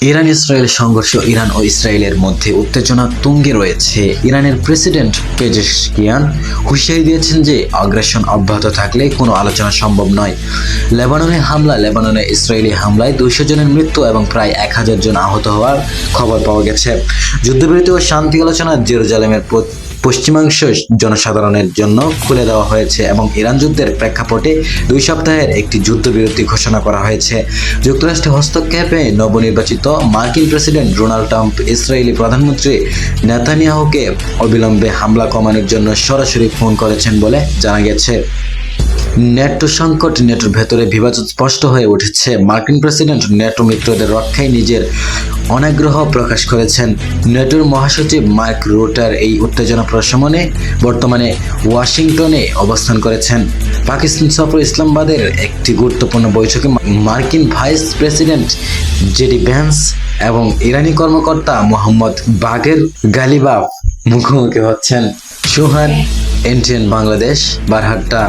Iran Israel সংঘর্ষ। Iran ও ইসরায়েলের মধ্যে উত্তেজনা তুঙ্গে রয়েছে। ইরানের প্রেসিডেন্ট পেজেশকিয়ান হুঁশিয়ারি দিয়েছেন যে আগ্রাসন অব্যাহত থাকলে কোনো আলোচনা সম্ভব নয়। লেবাননে ইসরায়েলি হামলায় 200 জনের মৃত্যু এবং প্রায় 1000 জন আহত হওয়ার খবর পাওয়া গেছে। যুদ্ধবিরতি ও শান্তি আলোচনা জেরুজালেমের পশ্চিমাংশ জনসাধারণের জন্য খুলে দেওয়া হয়েছে এবং ইরান যুদ্ধের প্রেক্ষাপটে 2 সপ্তাহের একটি যুদ্ধবিরতি ঘোষণা করা হয়েছে। যুক্তরাষ্ট্রের হস্তক্ষেপে নবনির্বাচিত মার্কিন প্রেসিডেন্ট ডোনাল্ড ট্রাম্প ইসরায়েলি প্রধানমন্ত্রী নেতানিয়াহুকে অবিলম্বে হামলা কমানোর জন্য সরাসরি ফোন করেছেন বলে জানা গেছে। ন্যাটো সংকট। ন্যাটোর ভেতরে বিভাজন স্পষ্ট হয়ে উঠেছে। মার্কিন প্রেসিডেন্ট ন্যাটো মিত্রদের রক্ষায় নিজের অনাগ্রহ প্রকাশ করেছেন। ন্যাটোর মহাসচিব মার্ক রুটার এই উত্তেজনা প্রশমনে বর্তমানে ওয়াশিংটনে অবস্থান করেছেন। পাকিস্তান সফর ইসলামাবাদের একটি গুরুত্বপূর্ণ বৈঠকে মার্কিন ভাইস প্রেসিডেন্ট জেডি ভ্যান্স এবং ইরানি কর্মকর্তা মোহাম্মদ বাগের গালিবাফ মুখোমুখি হচ্ছেন। সুহান, NTN বাংলাদেশ, বারহাট্টা।